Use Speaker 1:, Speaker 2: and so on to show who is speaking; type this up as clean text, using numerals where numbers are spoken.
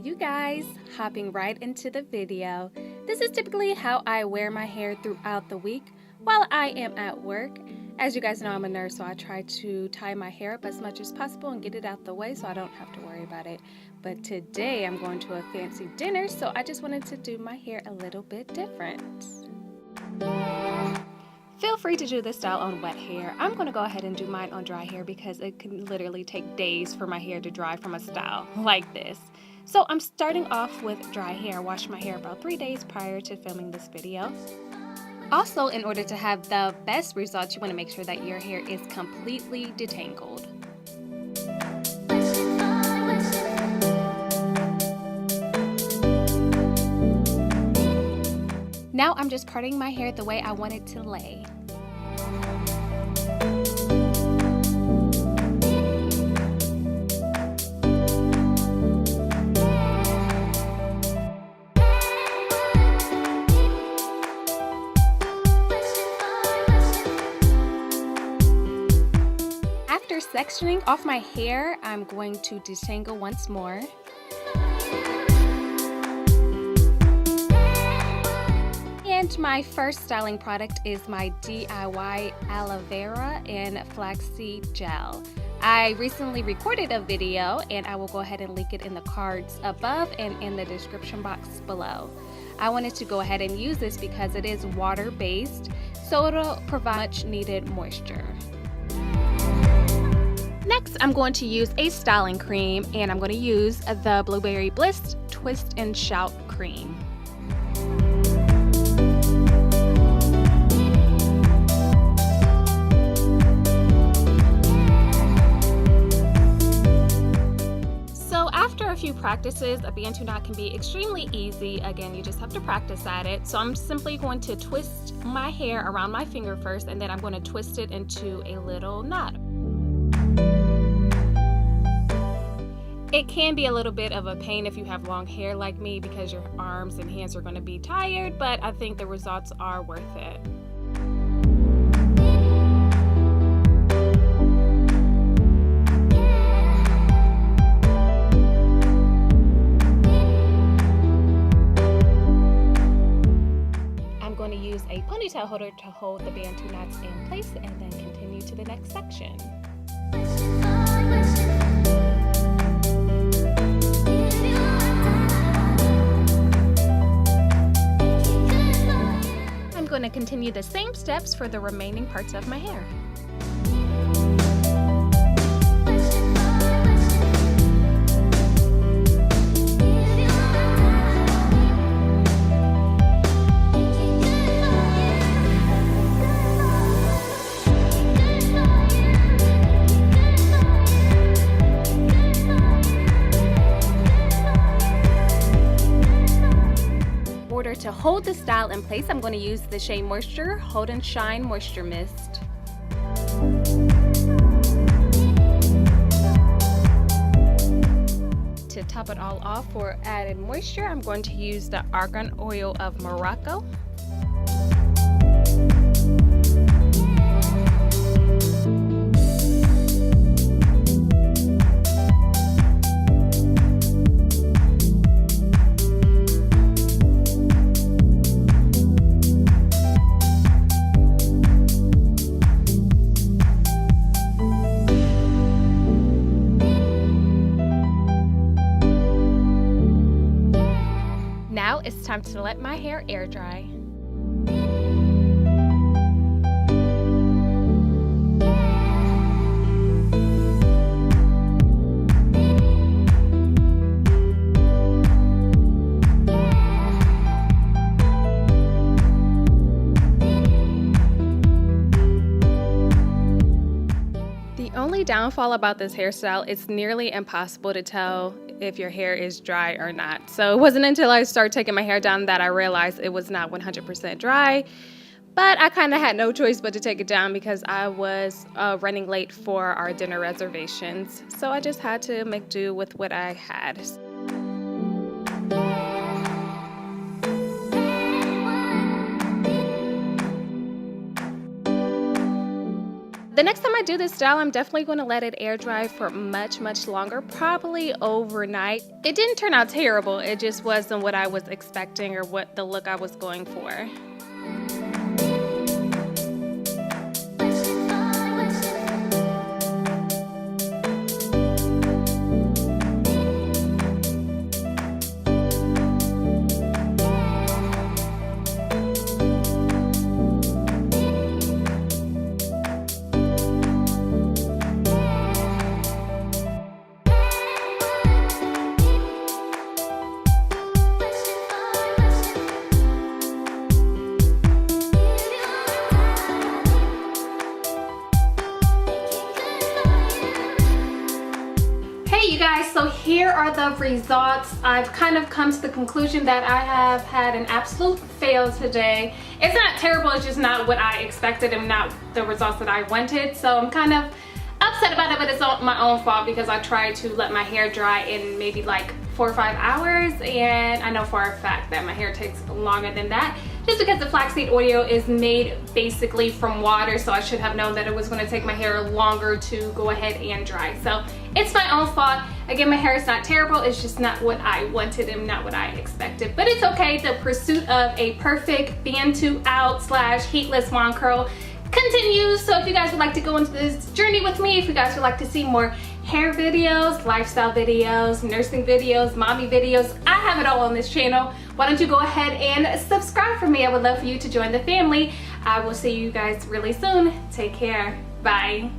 Speaker 1: you guys, hopping right into the video. This is typically how I wear my hair throughout the week while I am at work. As you guys know, I'm a nurse, so I try to tie my hair up as much as possible and get it out the way so I don't have to worry about it. But today I'm going to a fancy dinner, so I just wanted to do my hair a little bit different. Feel free to do this style on wet hair. I'm going to go ahead and do mine on dry hair because it can literally take days for my hair to dry from a style like this. So I'm starting off with dry hair. Washed my hair about 3 days prior to filming this video. Also, in order to have the best results, you want to make sure that your hair is completely detangled. Now I'm just parting my hair the way I want it to lay. After sectioning off my hair, I'm going to detangle once more. And my first styling product is my DIY Aloe Vera and Flaxseed gel. I recently recorded a video and I will go ahead and link it in the cards above and in the description box below. I wanted to go ahead and use this because it is water-based, so it'll provide much needed moisture. Next, I'm going to use a styling cream, and I'm going to use the Blueberry Bliss Twist and Shout Cream. So after a few practices, a BANU knot can be extremely easy. Again, you just have to practice at it. So I'm simply going to twist my hair around my finger first, and then I'm going to twist it into a little knot. It can be a little bit of a pain if you have long hair like me because your arms and hands are going to be tired, but I think the results are worth it. I'm going to use a ponytail holder to hold the BANU knots in place and then continue to the next section. I'm going to continue the same steps for the remaining parts of my hair. To hold the style in place, I'm going to use the Shea Moisture Hold and Shine Moisture Mist. To top it all off for added moisture, I'm going to use the Argan Oil of Morocco. Now it's time to let my hair air dry. The only downfall about this hairstyle, it's nearly impossible to tell if your hair is dry or not. So it wasn't until I started taking my hair down that I realized it was not 100% dry. But I kind of had no choice but to take it down because I was running late for our dinner reservations. So I just had to make do with what I had. The next time I do this style, I'm definitely going to let it air dry for much longer, probably overnight. It didn't turn out terrible, it just wasn't what I was expecting or what the look I was going for. Hey you guys, so here are the results. I've kind of come to the conclusion that I have had an absolute fail today. It's not terrible, it's just not what I expected and not the results that I wanted. So I'm kind of upset about it, but it's my own fault because I tried to let my hair dry in maybe like 4 or 5 hours, and I know for a fact that my hair takes longer than that just because the flaxseed oil is made basically from water, so I should have known that it was going to take my hair longer to go ahead and dry. So it's my own fault. Again, my hair is not terrible, it's just not what I wanted and not what I expected, but it's okay. The pursuit of a perfect BANU out / heatless wand curl continues. So if you guys would like to go into this journey with me, if you guys would like to see more hair videos, lifestyle videos, nursing videos, mommy videos, I have it all on this channel. Why don't you go ahead and subscribe for me? I would love for you to join the family. I will see you guys really soon. Take care. Bye.